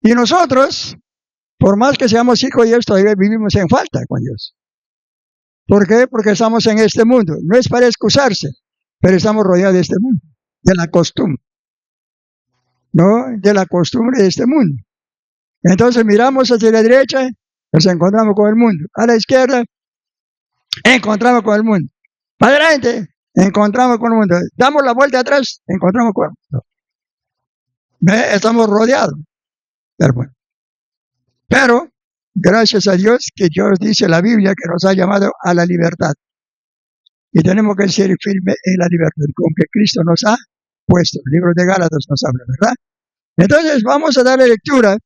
Y nosotros, por más que seamos hijos de Dios, todavía vivimos en falta con Dios. ¿Por qué? Porque estamos en este mundo. No es para excusarse, pero estamos rodeados de este mundo, de la costumbre, ¿no? De la costumbre de este mundo. Entonces miramos hacia la derecha, nos encontramos con el mundo. A la izquierda, encontramos con el mundo. Para adelante, encontramos con el mundo. Damos la vuelta atrás, encontramos con el mundo. Estamos rodeados. Pero, gracias a Dios, que Dios dice en la Biblia que nos ha llamado a la libertad. Y tenemos que ser firmes en la libertad, con que Cristo nos ha puesto. El libro de Gálatas nos habla, ¿verdad? Entonces, vamos a darle lectura,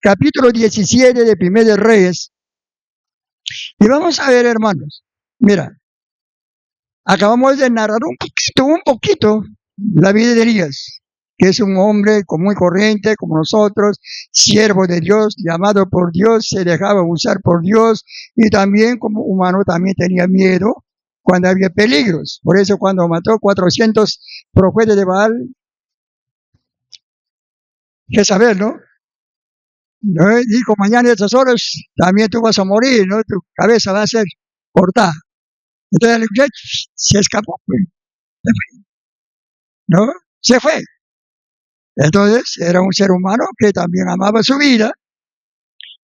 capítulo 17 de Primera de Reyes. Y vamos a ver, hermanos, mira, acabamos de narrar un poquito, la vida de Elías, que es un hombre muy corriente como nosotros, siervo de Dios, llamado por Dios, se dejaba usar por Dios, y también como humano también tenía miedo cuando había peligros. Por eso cuando mató 400 profetas de Baal, Jezabel, ¿no? Dijo, mañana a estas horas también tú vas a morir, ¿no? Tu cabeza va a ser cortada. Entonces el muchacho se escapó, ¿no? Se fue. Entonces era un ser humano que también amaba su vida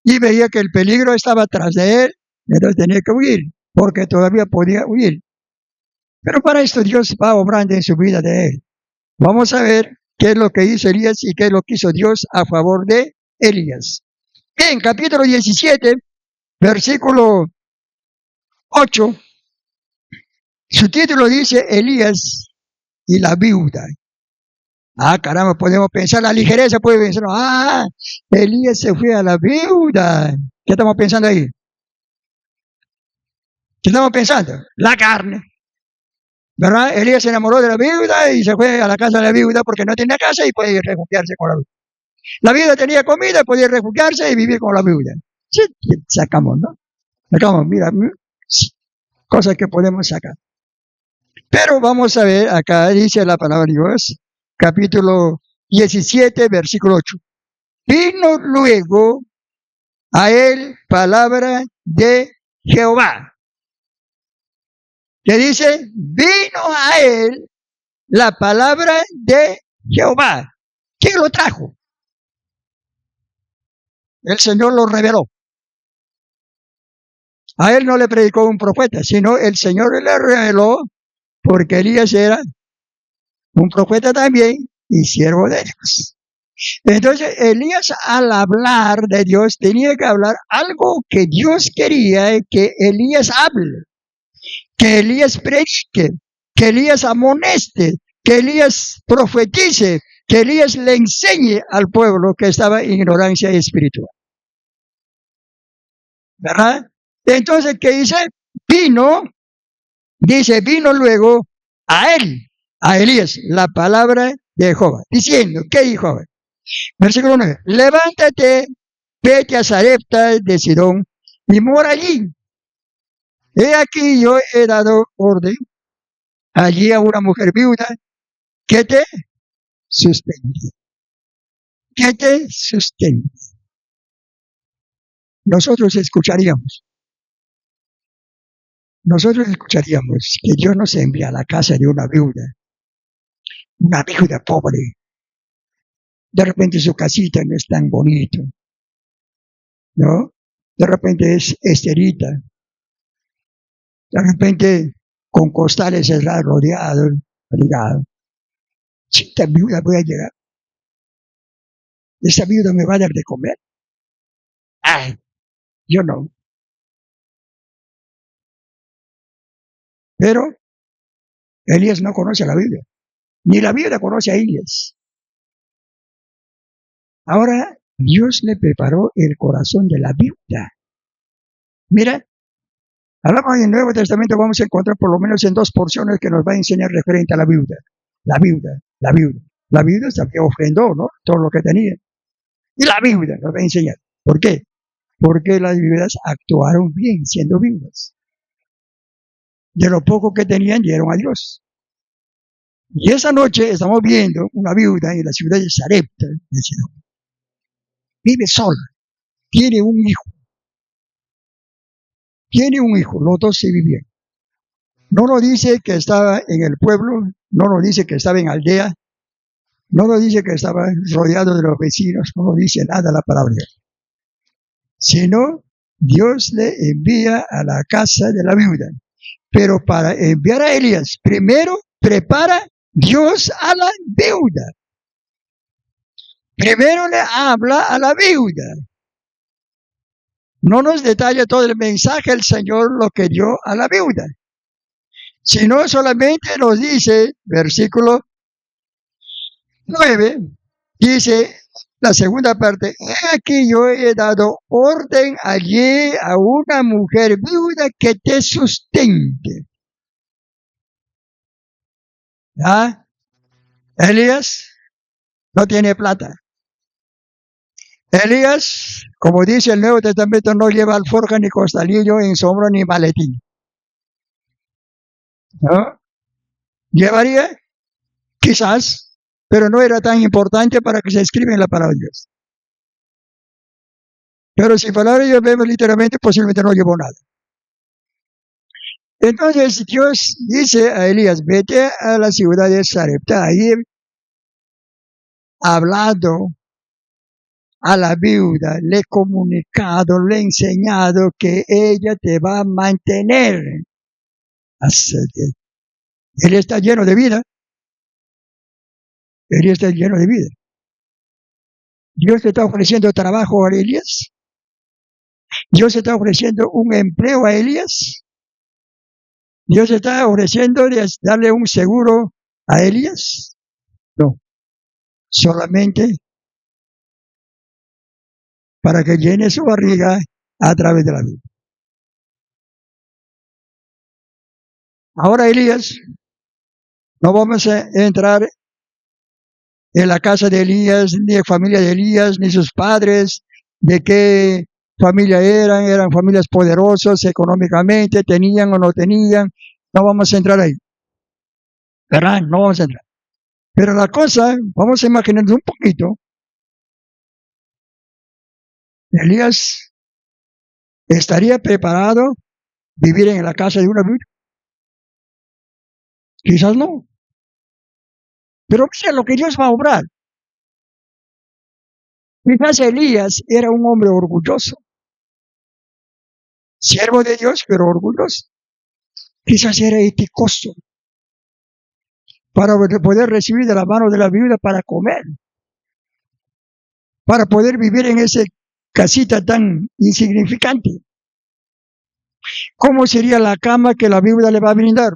y veía que el peligro estaba atrás de él, entonces tenía que huir, porque todavía podía huir. Pero para esto Dios va obrando en su vida de él. Vamos a ver qué es lo que hizo Elías y qué es lo que hizo Dios a favor de Elías. En capítulo 17, versículo 8, su título dice Elías y la viuda. Caramba, podemos pensar, la ligereza puede pensar, Elías se fue a la viuda. ¿Qué estamos pensando ahí? ¿Qué estamos pensando? La carne. ¿Verdad? Elías se enamoró de la viuda y se fue a la casa de la viuda porque no tenía casa y podía refugiarse con la viuda. La viuda tenía comida, podía refugiarse y vivir con la viuda. Sí, sacamos, ¿no? Sacamos, mira, cosas que podemos sacar. Pero vamos a ver, acá dice la palabra de Dios, capítulo 17, versículo 8. Vino luego a él palabra de Jehová. ¿Qué dice? Vino a él la palabra de Jehová. ¿Quién lo trajo? El Señor lo reveló. A él no le predicó un profeta, sino el Señor le reveló, porque Elías era un profeta también y siervo de Dios. Entonces Elías, al hablar de Dios, tenía que hablar algo que Dios quería que Elías hable, que Elías predique, que Elías amoneste, que Elías profetice, que Elías le enseñe al pueblo que estaba en ignorancia espiritual. ¿Verdad? Entonces, ¿qué dice? Vino luego a él, a Elías, la palabra de Jehová, diciendo, ¿qué dijo? Versículo 9, levántate, vete a Sarepta de Sidón y mora allí. He aquí yo he dado orden allí a una mujer viuda que te sustente. Que te sustente. Nosotros escucharíamos que Dios nos envía a la casa de una viuda pobre. De repente su casita no es tan bonito, ¿no? De repente es esterita. De repente con costales cerrados, rodeados, ligado. Si esta viuda voy a llegar, esa viuda me va a dar de comer. Yo no. Pero Elías no conoce a la Biblia, ni la Biblia conoce a Elías. Ahora Dios le preparó el corazón de la viuda. Mira, hablamos en el Nuevo Testamento, vamos a encontrar por lo menos en 2 porciones que nos va a enseñar referente a la viuda. La viuda también ofrendó, ¿no? Todo lo que tenía. Y la viuda nos va a enseñar. ¿Por qué? Porque las viudas actuaron bien siendo viudas. De lo poco que tenían, dieron a Dios. Y esa noche estamos viendo una viuda en la ciudad de Sarepta. vive sola, tiene un hijo. Tiene un hijo, los dos se vivían. No nos dice que estaba en el pueblo, no nos dice que estaba en aldea, no nos dice que estaba rodeado de los vecinos, no nos dice nada la palabra. Sino Dios le envía a la casa de la viuda. Pero para enviar a Elías, primero prepara Dios a la viuda. Primero le habla a la viuda. No nos detalla todo el mensaje el Señor lo que dio a la viuda, sino solamente nos dice, versículo 9, dice la segunda parte, aquí yo he dado orden allí a una mujer viuda que te sustente. ¿Ah? Elías no tiene plata. Elías, como dice el Nuevo Testamento, no lleva alforja ni costalillo en su hombro ni maletín. ¿No? ¿Llevaría? Quizás, pero no era tan importante para que se escriba en la palabra de Dios. Pero si palabra de Dios vemos literalmente, posiblemente no llevó nada. Entonces Dios dice a Elías, vete a la ciudad de Sarepta, ahí hablado a la viuda, le he comunicado, le he enseñado que ella te va a mantener. Él está lleno de vida. Él está lleno de vida. Dios te está ofreciendo trabajo a Elías. Dios está ofreciendo un empleo a Elías. Dios está ofreciendo darle un seguro a Elías. No, solamente para que llene su barriga a través de la vida. Ahora Elías, no vamos a entrar en la casa de Elías, ni de familia de Elías, ni sus padres, de qué familia eran familias poderosas económicamente, tenían o no tenían, no vamos a entrar ahí. ¿Verdad? No vamos a entrar. Pero la cosa, vamos a imaginarnos un poquito. Elías estaría preparado vivir en la casa de una viuda. Quizás no. Pero mira lo que Dios va a obrar. Quizás Elías era un hombre orgulloso. Siervo de Dios, pero orgulloso. Quizás era eticoso. Para poder recibir de la mano de la viuda para comer. Para poder vivir en esa casita tan insignificante. ¿Cómo sería la cama que la viuda le va a brindar?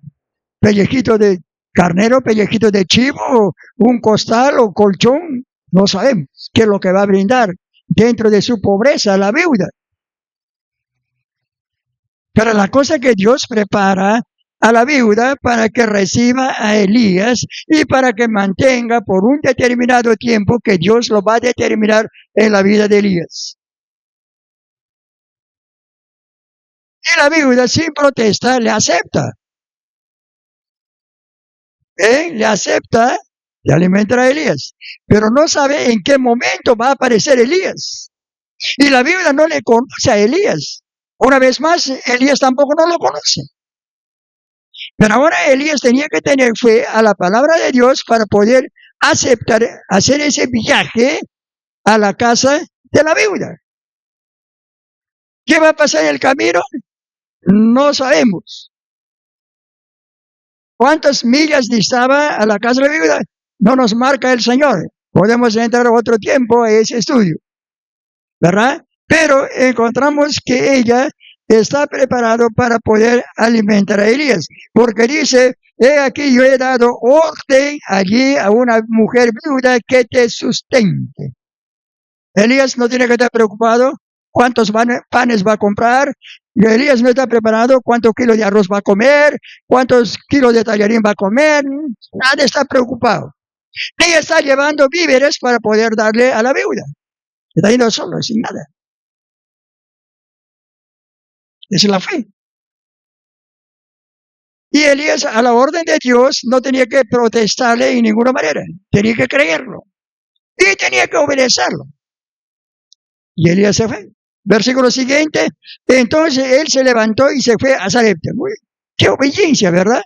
¿Pellejito de carnero, pellejito de chivo, un costal o colchón? No sabemos qué es lo que va a brindar dentro de su pobreza la viuda. Pero la cosa que Dios prepara a la viuda para que reciba a Elías y para que mantenga por un determinado tiempo que Dios lo va a determinar en la vida de Elías. Y la viuda sin protesta le acepta. Le acepta de alimentar a Elías, pero no sabe en qué momento va a aparecer Elías. Y la viuda no le conoce a Elías. Una vez más, Elías tampoco no lo conoce. Pero ahora Elías tenía que tener fe a la palabra de Dios para poder aceptar, hacer ese viaje a la casa de la viuda. ¿Qué va a pasar en el camino? No sabemos. ¿Cuántas millas distaba a la casa de la viuda? No nos marca el Señor. Podemos entrar a otro tiempo a ese estudio, ¿verdad? Pero encontramos que ella está preparado para poder alimentar a Elías, porque dice, he aquí yo he dado orden allí a una mujer viuda que te sustente. Elías no tiene que estar preocupado cuántos panes va a comprar. Elías no está preparado cuántos kilos de arroz va a comer, cuántos kilos de tallarín va a comer. Nadie está preocupado. Ella está llevando víveres para poder darle a la viuda. Está yendo solo, sin nada. Esa es la fe. Y Elías, a la orden de Dios, no tenía que protestarle en ninguna manera. Tenía que creerlo. Y tenía que obedecerlo. Y Elías se fue. Versículo siguiente. Entonces él se levantó y se fue a Sarepta. Qué obediencia, ¿verdad?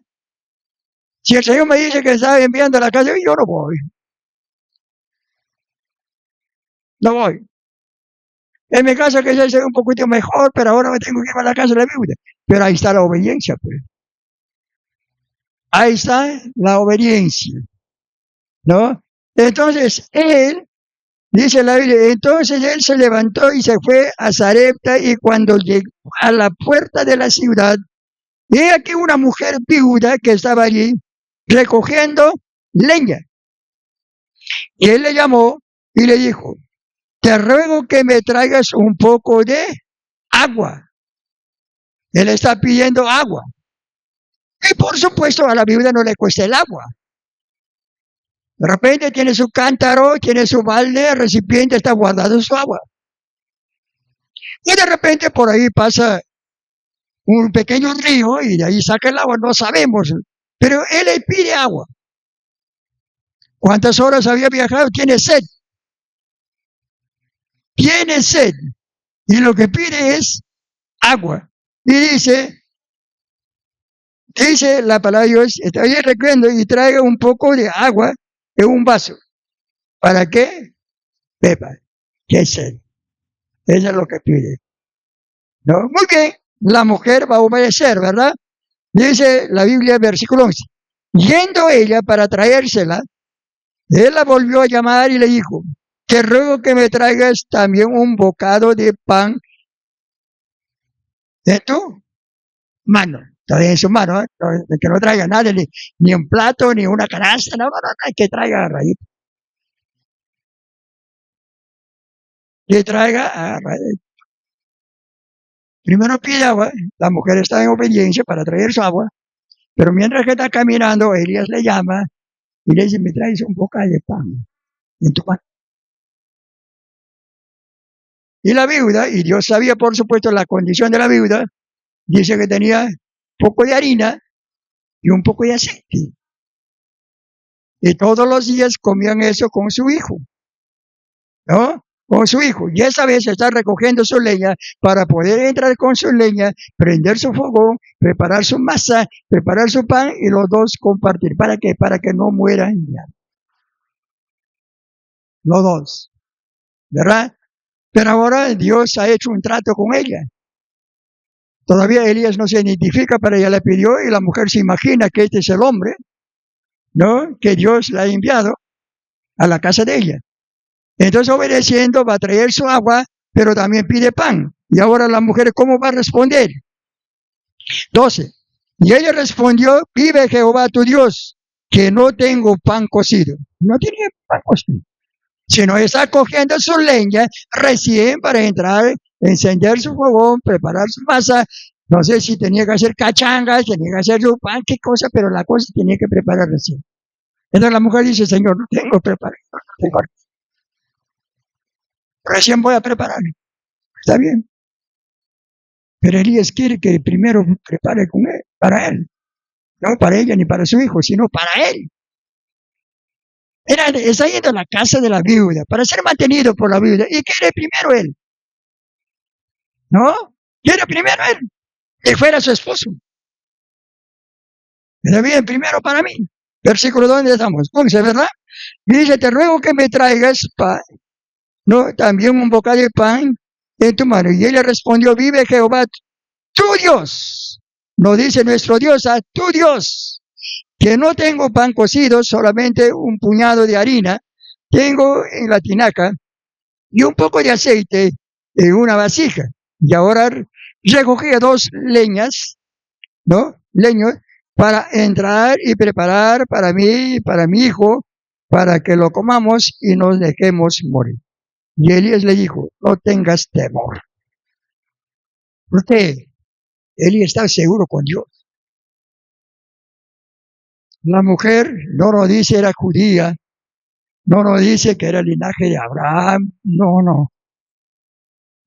Si el Señor me dice que está enviando a la casa, yo no voy. No voy. En mi caso que ya sea un poquito mejor, pero ahora me tengo que ir a la casa de la viuda. Pero ahí está la obediencia, pues. Ahí está la obediencia, ¿no? Entonces él, dice la Biblia, entonces él se levantó y se fue a Sarepta, y cuando llegó a la puerta de la ciudad, he aquí una mujer viuda que estaba allí recogiendo leña. Y él le llamó y le dijo, te ruego que me traigas un poco de agua. Él está pidiendo agua. Y por supuesto a la viuda no le cuesta el agua. De repente tiene su cántaro, tiene su balde, el recipiente, está guardado su agua. Y de repente por ahí pasa un pequeño río y de ahí saca el agua, no sabemos. Pero él le pide agua. ¿Cuántas horas había viajado? Tiene sed. Tiene sed. Y lo que pide es agua. Y dice la palabra de Dios, está ahí recogiendo y traiga un poco de agua en un vaso. ¿Para qué? Beba. ¿Qué sed? Eso es lo que pide. ¿No? Muy bien. La mujer va a obedecer, ¿verdad? Dice la Biblia, versículo 11. Yendo ella para traérsela, él la volvió a llamar y le dijo, te ruego que me traigas también un bocado de pan de tu mano. Todavía en su mano, ¿eh? Que no traiga nada, ni un plato, ni una canasta, no, que traiga a raíz. Que traiga a raíz. Primero pide agua, la mujer está en obediencia para traer su agua, pero mientras que está caminando, Elías le llama y le dice, me traes un bocado de pan en tu mano. Y la viuda, y Dios sabía por supuesto la condición de la viuda, dice que tenía un poco de harina y un poco de aceite. Y todos los días comían eso con su hijo, ¿no? Con su hijo. Y esa vez está recogiendo su leña para poder entrar con su leña, prender su fogón, preparar su masa, preparar su pan y los dos compartir. ¿Para qué? Para que no mueran ya. Los dos, ¿verdad? Pero ahora Dios ha hecho un trato con ella. Todavía Elías no se identifica, pero ella le pidió y la mujer se imagina que este es el hombre, ¿no? Que Dios la ha enviado a la casa de ella. Entonces, obedeciendo, va a traer su agua, pero también pide pan. Y ahora la mujer, ¿cómo va a responder? 12. Y ella respondió, vive Jehová tu Dios, que no tengo pan cocido. No tiene pan cocido, sino está cogiendo su leña recién para entrar, encender su fogón, preparar su masa. No sé si tenía que hacer cachangas, tenía que hacer su pan, qué cosa, pero la cosa tenía que preparar recién. Entonces la mujer dice, Señor, no tengo preparado, no tengo. Recién voy a preparar. Está bien. Pero Elías quiere que primero prepare con él, para él. No para ella ni para su hijo, sino para él. Está yendo a la casa de la viuda para ser mantenido por la viuda. Y quiere primero él. ¿No? Quiere primero él. Que fuera su esposo. Está bien, primero para mí. Versículo donde estamos. 11, ¿verdad? Y dice, te ruego que me traigas pan, ¿no? También un bocado de pan en tu mano. Y él le respondió, vive Jehová, tu Dios. No dice nuestro Dios, a tu Dios. Que no tengo pan cocido, solamente un puñado de harina. Tengo en la tinaca y un poco de aceite en una vasija. Y ahora recogí 2 leñas, ¿no? Leños, para entrar y preparar para mí y para mi hijo, para que lo comamos y nos dejemos morir. Y Elías le dijo, no tengas temor. Usted, Elías está seguro con Dios. La mujer no nos dice era judía, no nos dice que era el linaje de Abraham, no.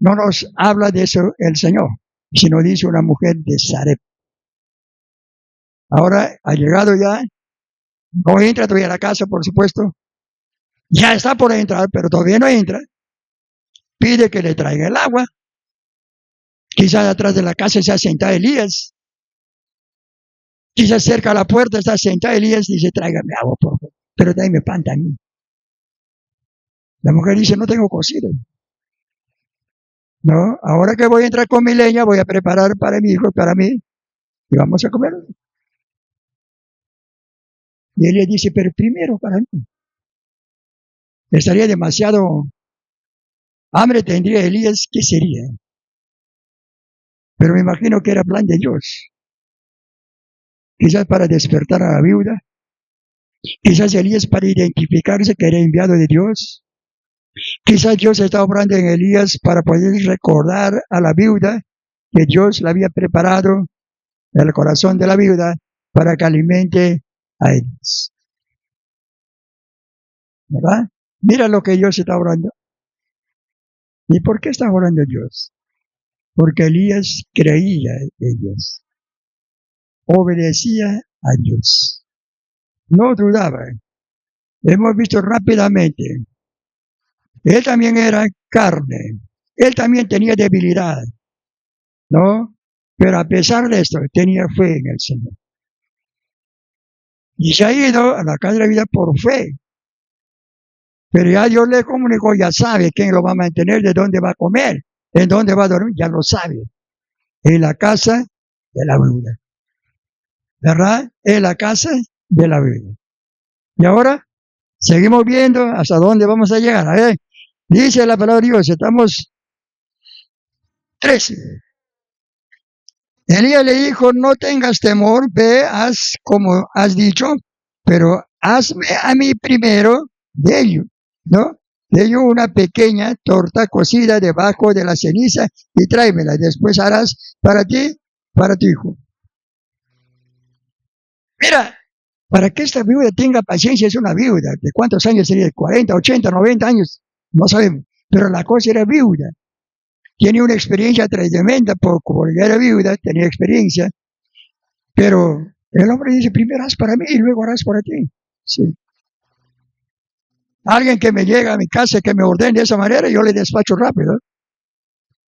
No nos habla de eso el Señor, sino dice una mujer de Sarepta. Ahora ha llegado ya, no entra todavía a la casa, por supuesto. Ya está por entrar, pero todavía no entra. pide que le traiga el agua. Quizás atrás de la casa está sentado Elías. Quizás cerca a la puerta está sentado Elías y dice, tráigame agua, por favor. Pero tráigame pan también. La mujer dice, no tengo cocido. No, ahora que voy a entrar con mi leña, voy a preparar para mi hijo y para mí, y vamos a comer. Y Elías dice, pero primero para mí. Estaría demasiado hambre, tendría Elías, ¿qué sería? Pero me imagino que era plan de Dios. Quizás para despertar a la viuda. Quizás Elías para identificarse que era enviado de Dios. Quizás Dios está obrando en Elías para poder recordar a la viuda que Dios la había preparado en el corazón de la viuda para que alimente a ellos. ¿Verdad? Mira lo que Dios está orando. ¿Y por qué está orando Dios? Porque Elías creía en Dios. Obedecía a Dios. No dudaba. Hemos visto rápidamente. Él también era carne. Él también tenía debilidad. ¿No? Pero a pesar de esto, tenía fe en el Señor. Y se ha ido a la casa de la vida por fe. Pero ya Dios le comunicó, ya sabe quién lo va a mantener, de dónde va a comer, en dónde va a dormir, ya lo sabe. En la casa de la viuda. ¿Verdad? En la casa de la viuda. Y ahora, seguimos viendo hasta dónde vamos a llegar. A ver, dice la palabra de Dios, estamos 13. Elías le dijo, no tengas temor, ve, haz como has dicho, pero hazme a mí primero de ello, ¿no? De ello una pequeña torta cocida debajo de la ceniza y tráemela. Después harás para ti, para tu hijo. Mira, para que esta viuda tenga paciencia, es una viuda. ¿De cuántos años sería? 40, 80, 90 años, no sabemos. Pero la cosa era viuda. Tiene una experiencia tremenda, porque era viuda, tenía experiencia. Pero el hombre dice, primero haz para mí y luego harás para ti. Sí. Alguien que me llega a mi casa, que me ordene de esa manera, yo le despacho rápido.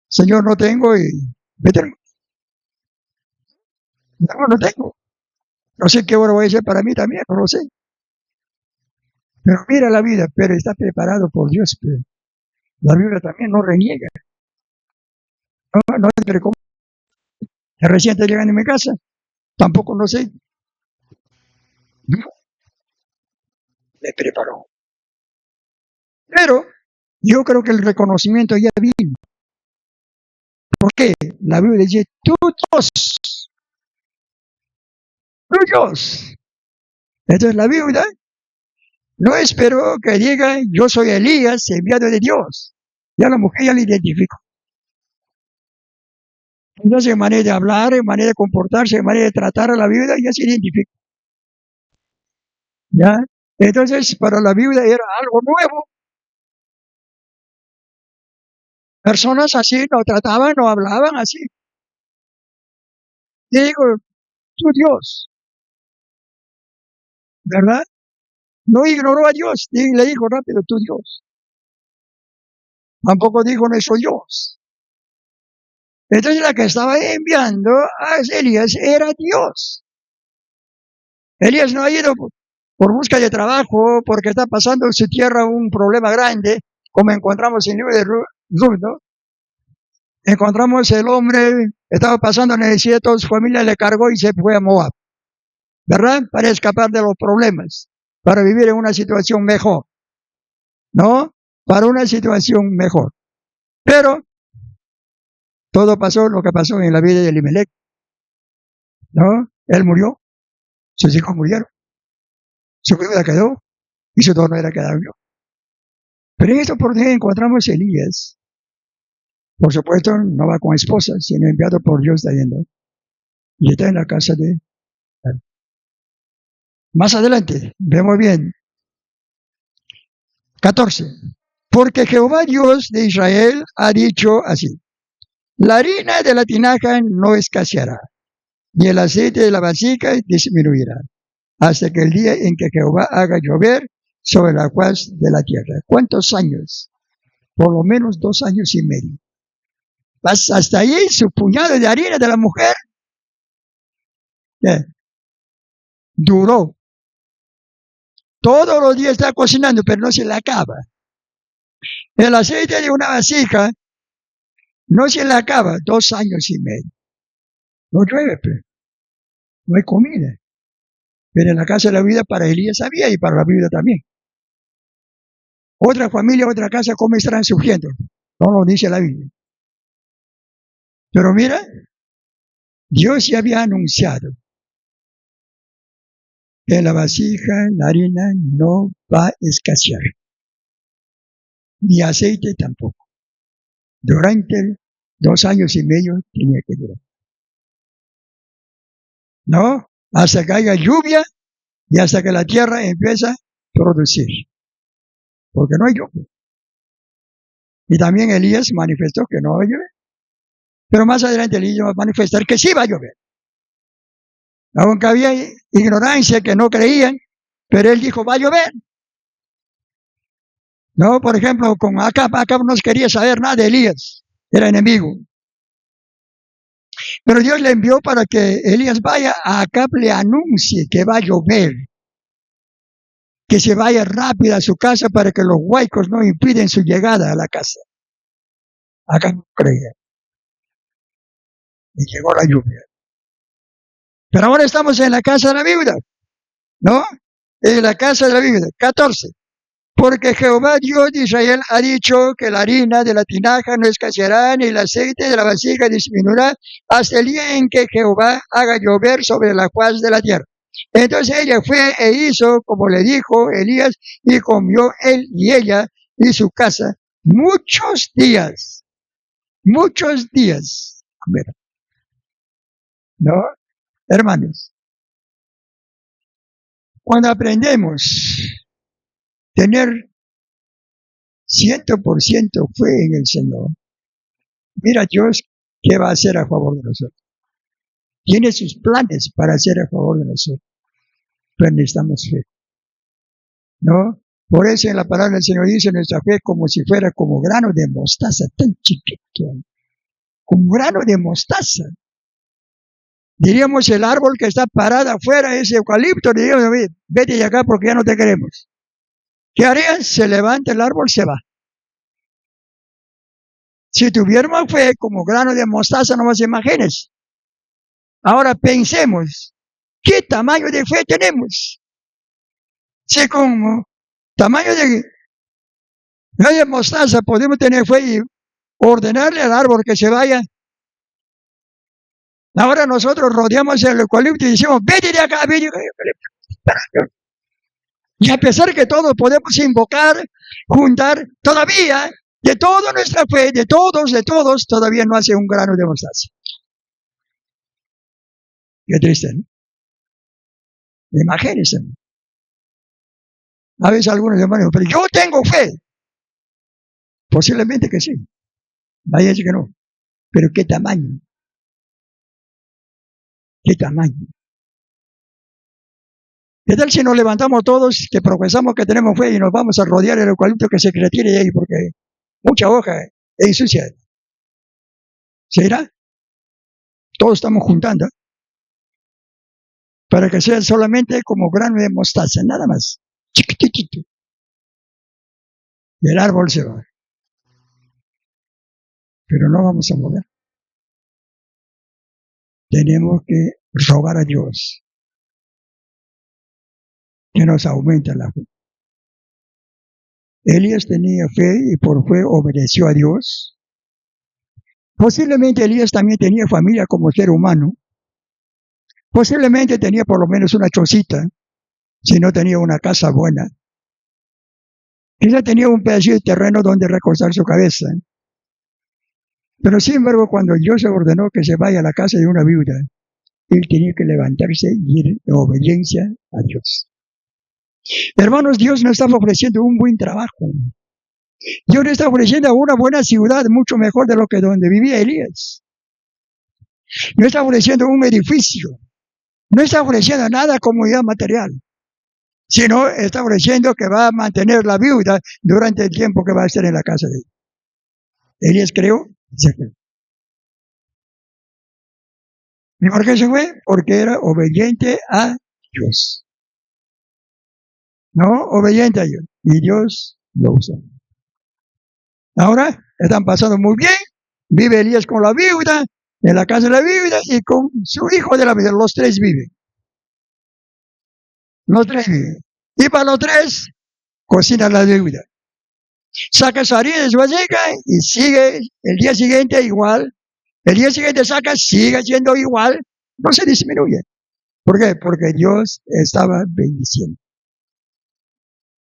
Señor, no tengo y vete. No tengo. No sé qué hora voy a hacer para mí también, no lo sé. Pero mira la vida, pero está preparado por Dios. Pero la Biblia también no reniega. No, pero ¿cómo? Recién está llegando a mi casa. Tampoco no sé. No, me preparó. Pero yo creo que el reconocimiento ya vino. ¿Por qué? La Biblia dice, tú Dios. Entonces la viuda no esperó que diga, yo soy Elías, enviado de Dios. Ya la mujer ya le identificó. Entonces en manera de hablar, en manera de comportarse, en manera de tratar a la viuda, ya se identifica. ¿Ya? Entonces para la viuda era algo nuevo. Personas así no trataban, no hablaban así. Y digo, tú Dios, ¿verdad? No ignoró a Dios, y le dijo rápido, tú Dios. Tampoco dijo nuestro Dios. Entonces la que estaba enviando a Elías era Dios. Elías no ha ido por busca de trabajo, porque está pasando en su tierra un problema grande, como encontramos en el libro de Ruth, ¿no? Encontramos el hombre, estaba pasando necesidad, toda su familia le cargó y se fue a Moab, ¿verdad? Para escapar de los problemas, para vivir en una situación mejor, ¿no? Para una situación mejor. Pero todo pasó lo que pasó en la vida de Elimelech, ¿no? Él murió, sus hijos murieron, su viuda quedó y su torno era quedado yo. Pero en esta oportunidad encontramos a Elías. Por supuesto, no va con esposa, sino enviado por Dios de yendo. Y está en la casa de... Más adelante, vemos bien. 14. Porque Jehová Dios de Israel ha dicho así: la harina de la tinaja no escaseará, ni el aceite de la vasija disminuirá, hasta que el día en que Jehová haga llover sobre la faz de la tierra. ¿Cuántos años por lo menos 2 años y medio. Hasta ahí su puñado de harina de la mujer duró. Todos los días está cocinando, pero no se le acaba. El aceite de una vasija no se le acaba 2 años y medio. No llueve, pero no hay comida. Pero en la casa de la viuda para Elías había y para la viuda también. Otra familia, otra casa, ¿cómo estarán surgiendo? No lo dice la Biblia. Pero mira, Dios ya había anunciado que la vasija, la harina no va a escasear. Ni aceite tampoco. Durante 2 años y medio tenía que durar. ¿No? Hasta que haya lluvia y hasta que la tierra empieza a producir. Porque no hay lluvia. Y también Elías manifestó que no va a llover. Pero más adelante Elías va a manifestar que sí va a llover. Aunque había ignorancia que no creían, pero él dijo, va a llover. No, por ejemplo, con Acab no quería saber nada de Elías. Era enemigo. Pero Dios le envió para que Elías vaya a Acab, le anuncie que va a llover. Que se vaya rápido a su casa para que los huaicos no impiden su llegada a la casa. Acab no creía. Y llegó la lluvia. Pero ahora estamos en la casa de la viuda, ¿no? En la casa de la viuda, 14. Porque Jehová Dios de Israel ha dicho que la harina de la tinaja no escaseará, ni el aceite de la vasija disminuirá, hasta el día en que Jehová haga llover sobre la faz de la tierra. Entonces ella fue e hizo como le dijo Elías, y comió él y ella y su casa muchos días. Muchos días. ¿No? Hermanos, cuando aprendemos a tener 100% fe en el Señor, mira Dios qué va a hacer a favor de nosotros. Tiene sus planes para hacer a favor de nosotros, pero necesitamos fe, ¿no? Por eso en la palabra del Señor dice nuestra fe como si fuera como grano de mostaza, tan chiquito, como grano de mostaza. Diríamos el árbol que está parado afuera, ese eucalipto, diríamos, vete de acá porque ya no te queremos. ¿Qué harían? Se levanta el árbol, se va. Si tuviéramos fe como grano de mostaza, no más imagines. Ahora pensemos, ¿qué tamaño de fe tenemos? Si como tamaño de mostaza podemos tener fe y ordenarle al árbol que se vaya. Ahora nosotros rodeamos el eucalipto y decimos, vete de acá, vete de acá. Y a pesar que todos podemos invocar, juntar, todavía, de toda nuestra fe, de todos, todavía no hace un grano de mostaza. Qué triste, ¿no? Imagínense. A veces algunos hermanos, pero yo tengo fe. Posiblemente que sí. Nadie dice que no. Pero ¿qué tamaño? ¿Qué tamaño? ¿Qué tal si nos levantamos todos, que profesamos que tenemos fe y nos vamos a rodear el eucalipto que se retire de ahí porque mucha hoja es ensucia? ¿Se irá? Todos estamos juntando para que sea solamente como grano de mostaza, nada más. Chiquitito. Y el árbol se va. Pero no vamos a mover. Tenemos que rogar a Dios que nos aumente la fe. Elías tenía fe y por fe obedeció a Dios. Posiblemente Elías también tenía familia como ser humano. Posiblemente tenía por lo menos una chocita, si no tenía una casa buena. Quizá tenía un pedacito de terreno donde recostar su cabeza. Pero sin embargo, cuando Dios ordenó que se vaya a la casa de una viuda, él tenía que levantarse y ir en obediencia a Dios. Hermanos, Dios nos está ofreciendo un buen trabajo. Dios nos está ofreciendo una buena ciudad, mucho mejor de lo que donde vivía Elías. No está ofreciendo un edificio. No está ofreciendo nada como ya material. Sino está ofreciendo que va a mantener la viuda durante el tiempo que va a estar en la casa de ella. Elías creó y se fue. ¿Y por qué se fue? Porque era obediente a Dios. No, obediente a Dios. Y Dios lo usó. Ahora están pasando muy bien. Vive Elías con la viuda, en la casa de la viuda y con su hijo de la viuda. Los tres viven. Los tres viven. Y para los tres, cocina la viuda. Saca su harina de su vasija y sigue el día siguiente igual. El día siguiente saca, sigue siendo igual. No se disminuye. ¿Por qué? Porque Dios estaba bendiciendo.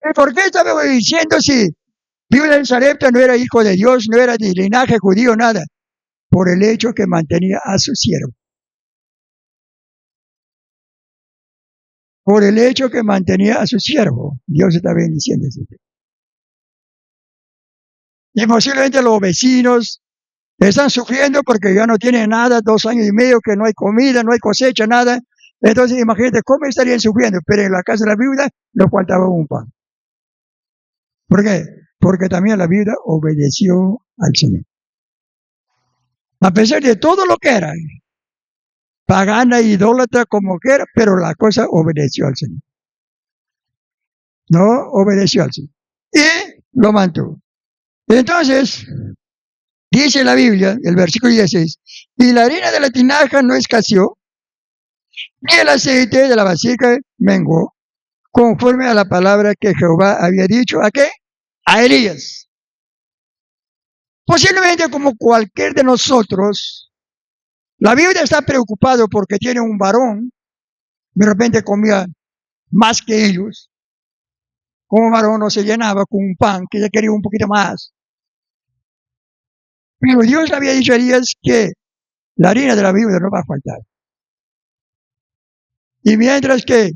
¿Y por qué estaba bendiciendo si viuda en Sarepta no era hijo de Dios, no era de linaje judío, nada? Por el hecho que mantenía a su siervo. Por el hecho que mantenía a su siervo. Dios está bendiciendo. Y posiblemente los vecinos están sufriendo porque ya no tienen nada, 2 años y medio que no hay comida, no hay cosecha, nada. Entonces imagínate cómo estarían sufriendo. Pero en la casa de la viuda no faltaba un pan. ¿Por qué? Porque también la viuda obedeció al Señor. A pesar de todo lo que era, pagana, idólatra, como quiera, pero la cosa obedeció al Señor. No obedeció al Señor. Y lo mantuvo. Entonces, dice la Biblia, el versículo 16, y la harina de la tinaja no escaseó, ni el aceite de la vasija menguó, conforme a la palabra que Jehová había dicho, ¿a qué? A Elías. Posiblemente como cualquier de nosotros, la Biblia está preocupado porque tiene un varón, de repente comía más que ellos, como varón no se llenaba con un pan, que ya quería un poquito más. Pero Dios le había dicho a Elías que la harina de la viuda no va a faltar. Y mientras que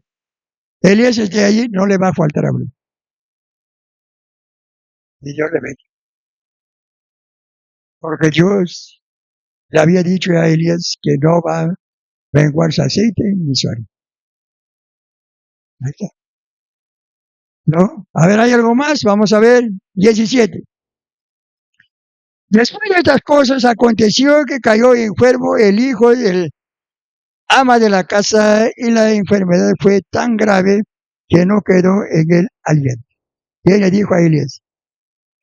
Elías esté allí, no le va a faltar a uno. Y Dios le bendiga. Porque Dios le había dicho a Elías que no va a menguar su aceite ni su harina. Ahí está. ¿No? A ver, ¿hay algo más? Vamos a ver. 17. Después de estas cosas aconteció que cayó enfermo el hijo del ama de la casa y la enfermedad fue tan grave que no quedó en él aliento. Y ella dijo a Elías,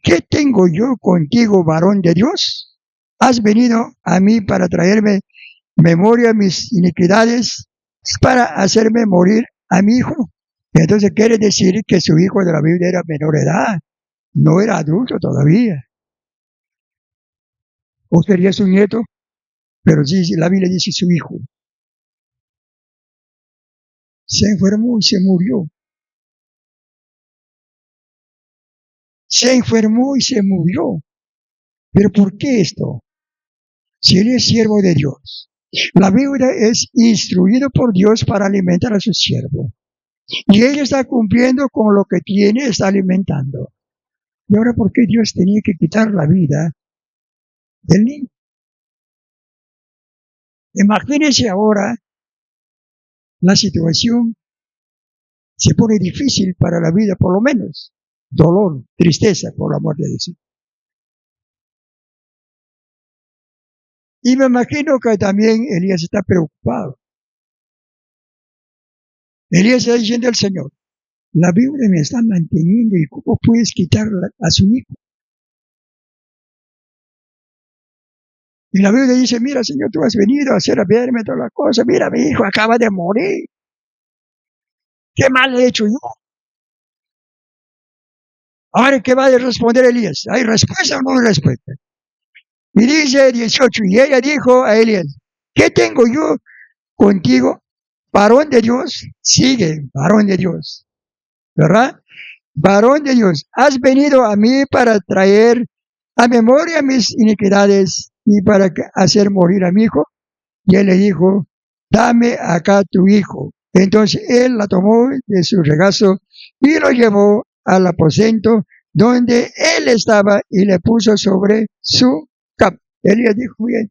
¿qué tengo yo contigo, varón de Dios? ¿Has venido a mí para traerme memoria de mis iniquidades, para hacerme morir a mi hijo? Entonces quiere decir que su hijo de la Biblia era menor de edad, no era adulto todavía. O sería su nieto, pero sí, la Biblia dice su hijo. Se enfermó y se murió. Se enfermó y se murió. ¿Pero por qué esto? Si él es siervo de Dios. La viuda es instruido por Dios para alimentar a su siervo. Y ella está cumpliendo con lo que tiene, está alimentando. ¿Y ahora por qué Dios tenía que quitar la vida del niño? Imagínense ahora la situación se pone difícil para la vida, por lo menos. Dolor, tristeza por la muerte de su hijo. Y me imagino que también Elías está preocupado. Elías está diciendo al Señor, la viuda me está manteniendo y ¿cómo puedes quitar a su hijo? Y la viuda dice, mira Señor, tú has venido a hacer a verme todas las cosas, mira mi hijo acaba de morir. ¿Qué mal he hecho yo? Ahora, ¿qué va a responder Elías? ¿Hay respuesta o no hay respuesta? Y dice 18, y ella dijo a Elías, ¿qué tengo yo contigo? Varón de Dios, sigue, varón de Dios, ¿verdad? Varón de Dios, has venido a mí para traer a memoria mis iniquidades y para hacer morir a mi hijo. Y él le dijo, dame acá tu hijo. Entonces él la tomó de su regazo y lo llevó al aposento donde él estaba y le puso sobre su cama. Elías dijo, bien,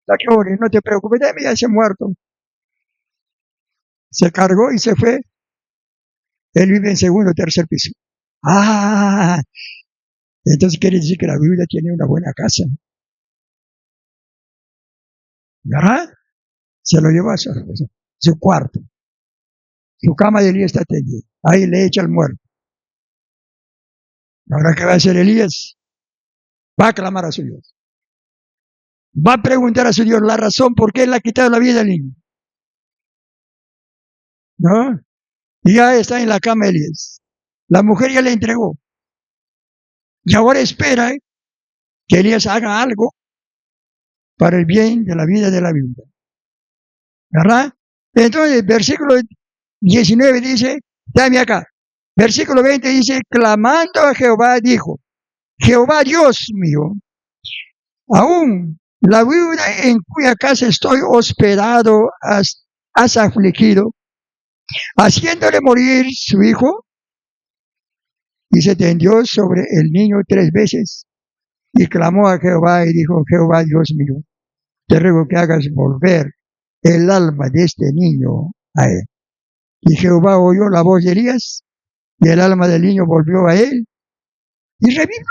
la que no te preocupes, de mí ya se ha muerto. Se cargó y se fue. Él vive en segundo o tercer piso. Ah, Entonces quiere decir que la viuda tiene una buena casa. ¿Verdad? Se lo llevó a su cuarto. Su cama de Elías está tendida. Ahí le echa el muerto. Ahora, ¿qué va a hacer Elías? Va a clamar a su Dios. Va a preguntar a su Dios la razón por qué le ha quitado la vida del niño. ¿No? Y ya está en la cama Elías. La mujer ya le entregó. Y ahora espera que Elías haga algo para el bien de la vida de la viuda. ¿Verdad? Entonces, versículo 19 dice, dame acá. Versículo 20 dice, clamando a Jehová, dijo, Jehová Dios mío, aún la viuda en cuya casa estoy hospedado has afligido, haciéndole morir su hijo, y se tendió sobre el niño 3 veces, y clamó a Jehová y dijo, Jehová Dios mío, te ruego que hagas volver el alma de este niño a él. Y Jehová oyó la voz de Elías, y el alma del niño volvió a él, y revivió.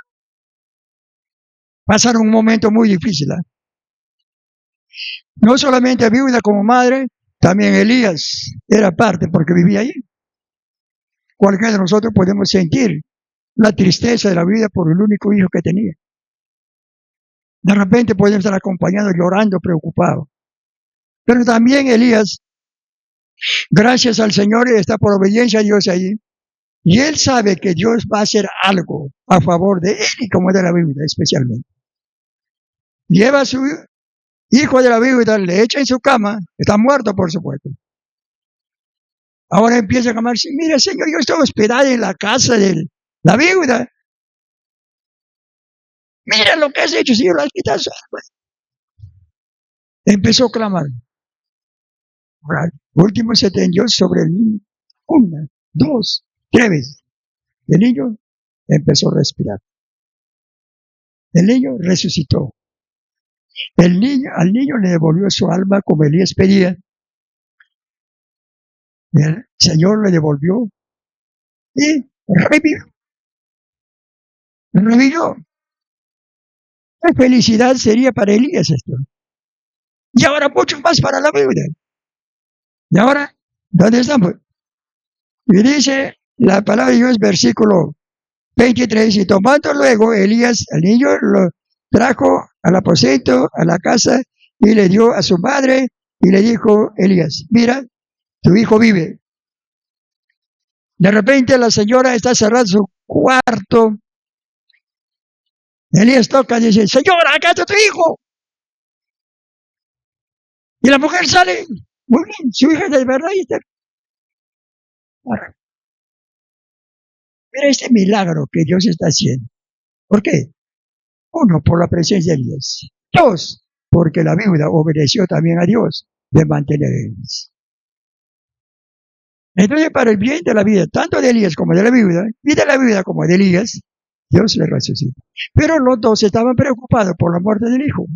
Pasaron un momento muy difícil. No solamente viuda como madre, también Elías era parte porque vivía allí. Cualquiera de nosotros podemos sentir la tristeza de la vida por el único hijo que tenía. De repente podemos estar acompañados, llorando, preocupados. Pero también Elías, gracias al Señor, está por obediencia a Dios allí. Y él sabe que Dios va a hacer algo a favor de él y como de la viuda especialmente. Lleva a su hijo de la viuda, le echa en su cama, está muerto por supuesto. Ahora empieza a clamar, mira Señor, yo estoy hospedado en la casa de la viuda. Mira lo que has hecho, Señor, lo has quitado. Empezó a clamar. Ahora, último se tendió sobre el niño. 1, 2, 3 veces. El niño empezó a respirar. El niño resucitó. Al niño le devolvió su alma como Elías pedía. El Señor le devolvió y revivió. Revivió. Qué felicidad sería para Elías esto. Y ahora mucho más para la viuda. Y ahora, ¿dónde estamos? Y dice la palabra de Dios, versículo 23, y tomando luego Elías al niño, lo trajo al aposento, a la casa, y le dio a su madre, y le dijo, Elías, mira, tu hijo vive. De repente la señora está cerrando su cuarto. Elías toca y dice, señora, acá está tu hijo. Y la mujer sale, muy bien, su hija de verdad. Mira este milagro que Dios está haciendo. ¿Por qué? 1, por la presencia de Elías. 2, porque la viuda obedeció también a Dios de mantener a Elías. Entonces, para el bien de la vida, tanto de Elías como de la viuda, y de la viuda como de Elías, Dios le resucita. Pero los dos estaban preocupados por la muerte del hijo.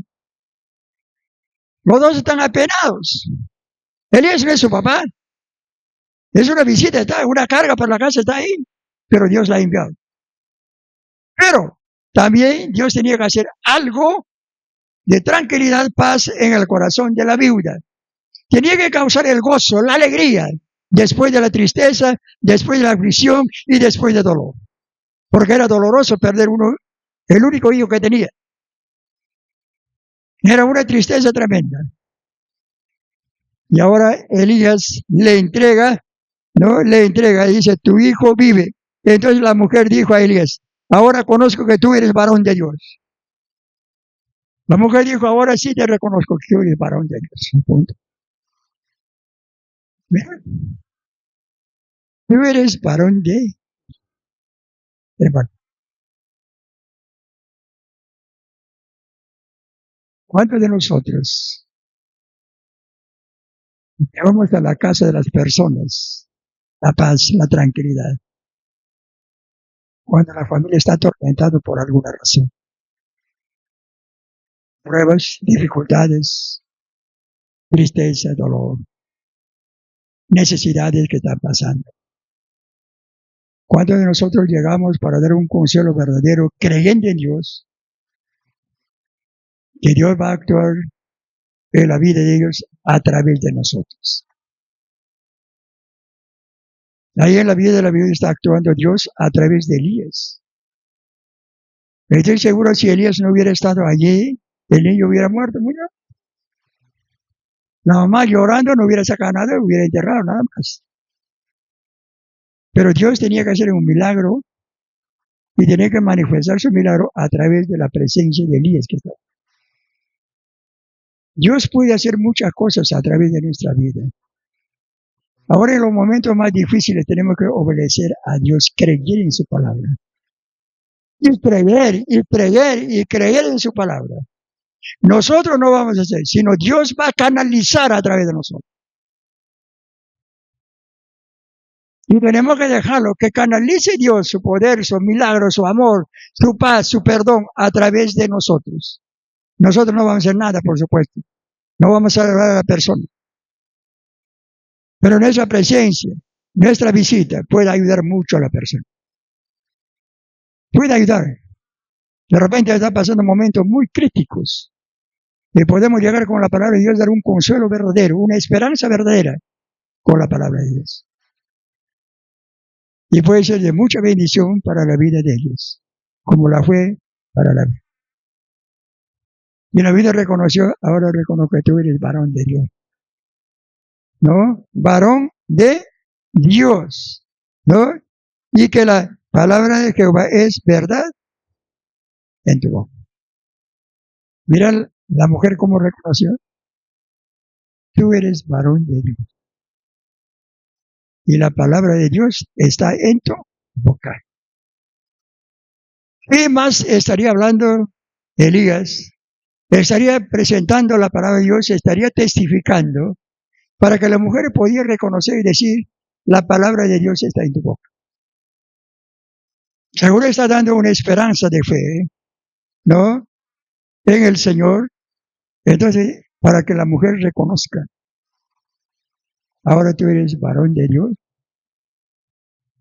Los dos están apenados. Elías no es su papá. Es una visita, está una carga por la casa, está ahí. Pero Dios la ha enviado. Pero también Dios tenía que hacer algo de tranquilidad, paz en el corazón de la viuda. Tenía que causar el gozo, la alegría, después de la tristeza, después de la aflicción y después del dolor. Porque era doloroso perder el único hijo que tenía. Era una tristeza tremenda. Y ahora Elías le entrega, y dice, tu hijo vive. Entonces la mujer dijo a Elías, ahora conozco que tú eres varón de Dios. La mujer dijo, ahora sí te reconozco que tú eres varón de Dios. Punto. Tú eres varón de hermano. ¿Cuántos de nosotros llevamos a la casa de las personas la paz, la tranquilidad, cuando la familia está atormentada por alguna razón? Pruebas, dificultades, tristeza, dolor, necesidades que están pasando. ¿Cuántos de nosotros llegamos para dar un consuelo verdadero, creyendo en Dios, que Dios va a actuar en la vida de ellos a través de nosotros? Ahí en la vida de la Biblia está actuando Dios a través de Elías. Estoy seguro si Elías no hubiera estado allí, el niño hubiera muerto. Murió. La mamá llorando no hubiera sacado nada, hubiera enterrado nada más. Pero Dios tenía que hacer un milagro y tenía que manifestar su milagro a través de la presencia de Elías que estaba. Dios puede hacer muchas cosas a través de nuestra vida. Ahora en los momentos más difíciles tenemos que obedecer a Dios, creer en su palabra. Y creer en su palabra. Nosotros no vamos a hacer, sino Dios va a canalizar a través de nosotros. Y tenemos que dejarlo, que canalice Dios su poder, su milagro, su amor, su paz, su perdón a través de nosotros. Nosotros no vamos a hacer nada, por supuesto. No vamos a salvar a la persona. Pero nuestra presencia, nuestra visita puede ayudar mucho a la persona. Puede ayudar. De repente está pasando momentos muy críticos. Y podemos llegar con la palabra de Dios, dar un consuelo verdadero, una esperanza verdadera con la palabra de Dios. Y puede ser de mucha bendición para la vida de ellos, como la fue para la vida. Y la vida reconoció, ahora reconozco que tú eres varón de Dios. ¿No? Varón de Dios. ¿No? Y que la palabra de Jehová es verdad en tu boca. Mira la mujer cómo reconoció. Tú eres varón de Dios. Y la palabra de Dios está en tu boca. ¿Qué más estaría hablando Elías? Estaría presentando la palabra de Dios, estaría testificando para que la mujer pudiera reconocer y decir, la palabra de Dios está en tu boca. Seguro está dando una esperanza de fe, ¿no? En el Señor. Entonces, para que la mujer reconozca, ahora tú eres varón de Dios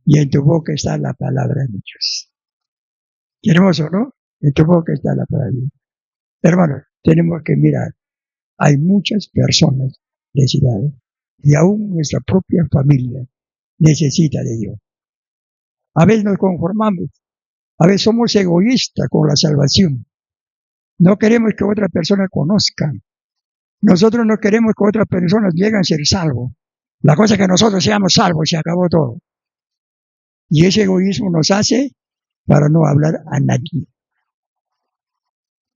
y en tu boca está la palabra de Dios. Qué hermoso, ¿no? En tu boca está la palabra de Dios. Hermanos, tenemos que mirar. Hay muchas personas necesitadas y aún nuestra propia familia necesita de Dios. A veces nos conformamos, a veces somos egoístas con la salvación. No queremos que otras personas conozcan. Nosotros no queremos que otras personas lleguen a ser salvos. La cosa es que nosotros seamos salvos y se acabó todo. Y ese egoísmo nos hace para no hablar a nadie.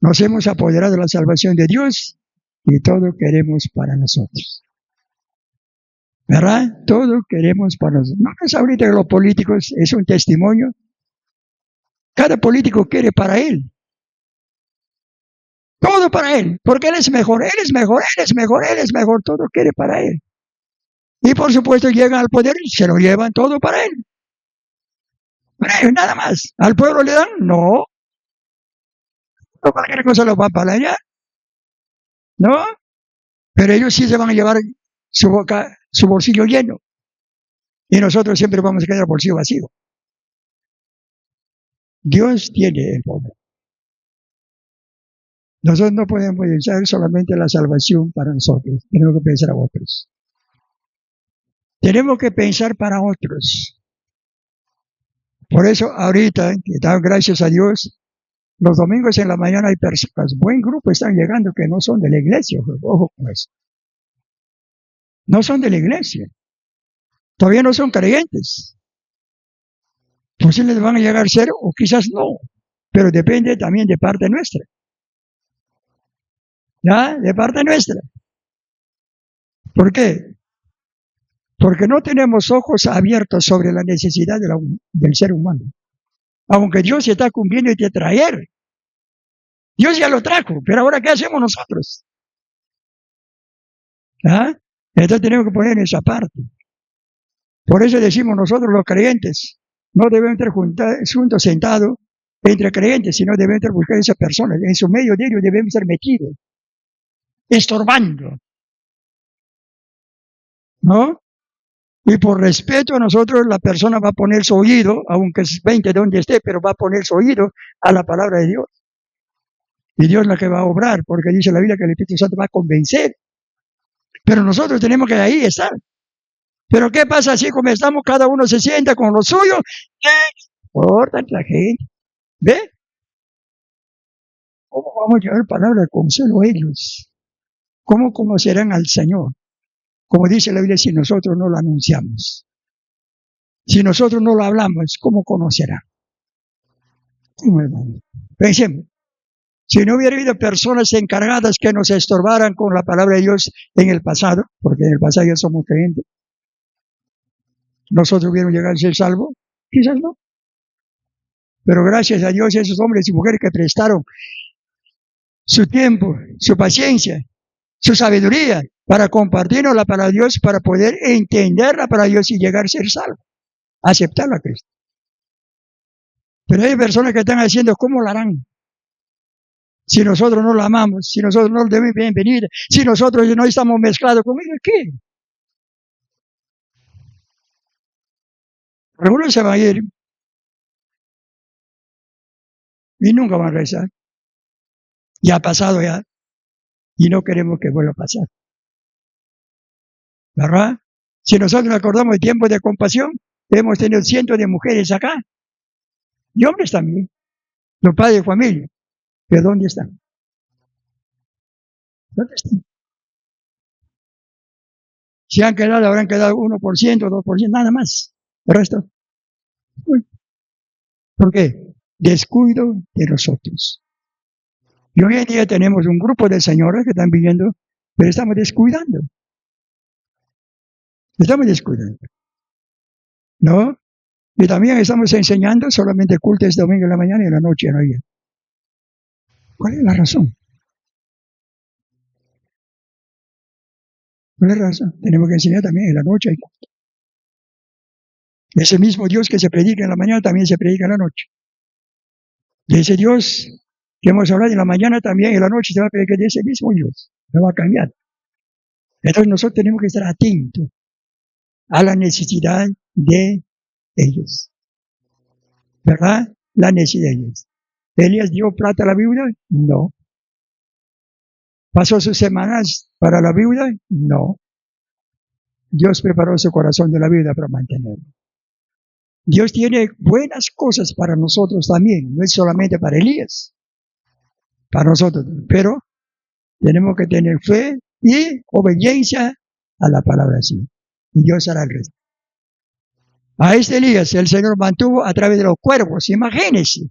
Nos hemos apoderado de la salvación de Dios y todo queremos para nosotros. ¿Verdad? Todo queremos para nosotros. ¿No es ahorita que los políticos es un testimonio? Cada político quiere para él. Todo para él, porque él es mejor, él es mejor, él es mejor, él es mejor, todo quiere para él. Y por supuesto llegan al poder y se lo llevan todo para él. Para él, nada más. ¿Al pueblo le dan? No. No, cualquier cosa lo van para allá. ¿No? Pero ellos sí se van a llevar su boca, su bolsillo lleno. Y nosotros siempre vamos a quedar el bolsillo vacío. Dios tiene el poder. Nosotros no podemos pensar solamente la salvación para nosotros. Tenemos que pensar a otros. Tenemos que pensar para otros. Por eso ahorita, gracias a Dios, los domingos en la mañana hay personas, buen grupo están llegando que no son de la iglesia. Ojo con eso. No son de la iglesia. Todavía no son creyentes. Pues les van a llegar a ser o quizás no. Pero depende también de parte nuestra. ¿Ya? De parte nuestra. ¿Por qué? Porque no tenemos ojos abiertos sobre la necesidad del ser humano. Aunque Dios está cumpliendo y te traer. Dios ya lo trajo, pero ahora ¿qué hacemos nosotros? ¿Ah? Entonces tenemos que poner esa parte. Por eso decimos nosotros los creyentes, no debemos estar juntos sentados entre creyentes, sino debemos estar buscando a esas personas. En su medio de ellos debemos estar metidos, estorbando. ¿No? Y por respeto a nosotros, la persona va a poner su oído, aunque es 20 de donde esté, pero va a poner su oído a la palabra de Dios. Y Dios es la que va a obrar, porque dice la Biblia que el Espíritu Santo va a convencer. Pero nosotros tenemos que ahí estar. Pero ¿qué pasa así como estamos? Cada uno se sienta con lo suyo. ¿Qué importa la gente? ¿Ve? ¿Cómo vamos a llevar palabra de consuelo a ellos? ¿Cómo conocerán al Señor? Como dice la Biblia, si nosotros no lo anunciamos. Si nosotros no lo hablamos, ¿cómo conocerán? ¿Cómo, hermano? Pensemos. Si no hubiera habido personas encargadas que nos estorbaran con la palabra de Dios en el pasado, porque en el pasado ya somos creyentes, nosotros hubiéramos llegado a ser salvos, quizás no. Pero gracias a Dios, esos hombres y mujeres que prestaron su tiempo, su paciencia, su sabiduría para compartirnos la palabra de Dios, para poder entender la palabra de Dios y llegar a ser salvos, aceptarlo a Cristo. Pero hay personas que están haciendo, ¿cómo lo harán? Si nosotros no lo amamos, si nosotros no lo debemos bienvenir, si nosotros no estamos mezclados con ellos, ¿qué? Algunos se van a ir y nunca van a regresar. Ya ha pasado ya y no queremos que vuelva a pasar. ¿Verdad? Si nosotros nos acordamos de tiempos de compasión, hemos tenido cientos de mujeres acá y hombres también, los padres de familia. ¿Pero dónde están? ¿Dónde están? Si han quedado, habrán quedado 1%, 2%, nada más. El resto. ¿Por qué? Descuido de nosotros. Y hoy en día tenemos un grupo de señoras que están viviendo, pero estamos descuidando. Estamos descuidando. ¿No? Y también estamos enseñando solamente culto es domingo en la mañana y en la noche no hay. ¿Cuál es la razón? ¿Cuál es la razón? Tenemos que enseñar también en la noche hay culto. Ese mismo Dios que se predica en la mañana también se predica en la noche. Y ese Dios que hemos hablado en la mañana también en la noche se va a predicar de ese mismo Dios. No va a cambiar. Entonces nosotros tenemos que estar atentos a la necesidad de ellos. ¿Verdad? La necesidad de ellos. ¿Elías dio plata a la viuda? No. ¿Pasó sus semanas para la viuda? No. Dios preparó su corazón de la viuda para mantenerlo. Dios tiene buenas cosas para nosotros también, no es solamente para Elías, para nosotros, pero tenemos que tener fe y obediencia a la palabra así. Y Dios hará el resto. A este Elías el Señor mantuvo a través de los cuervos, imagínense.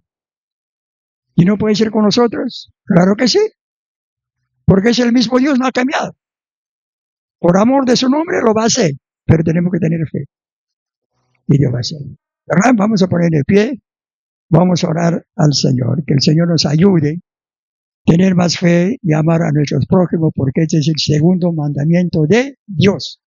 ¿Y no puede ser con nosotros? Claro que sí, porque es el mismo Dios, no ha cambiado. Por amor de su nombre lo va a hacer, pero tenemos que tener fe. Y Dios va a hacer. ¿Verdad? Vamos a poner de pie, vamos a orar al Señor, que el Señor nos ayude a tener más fe y amar a nuestros prójimos, porque este es el segundo mandamiento de Dios.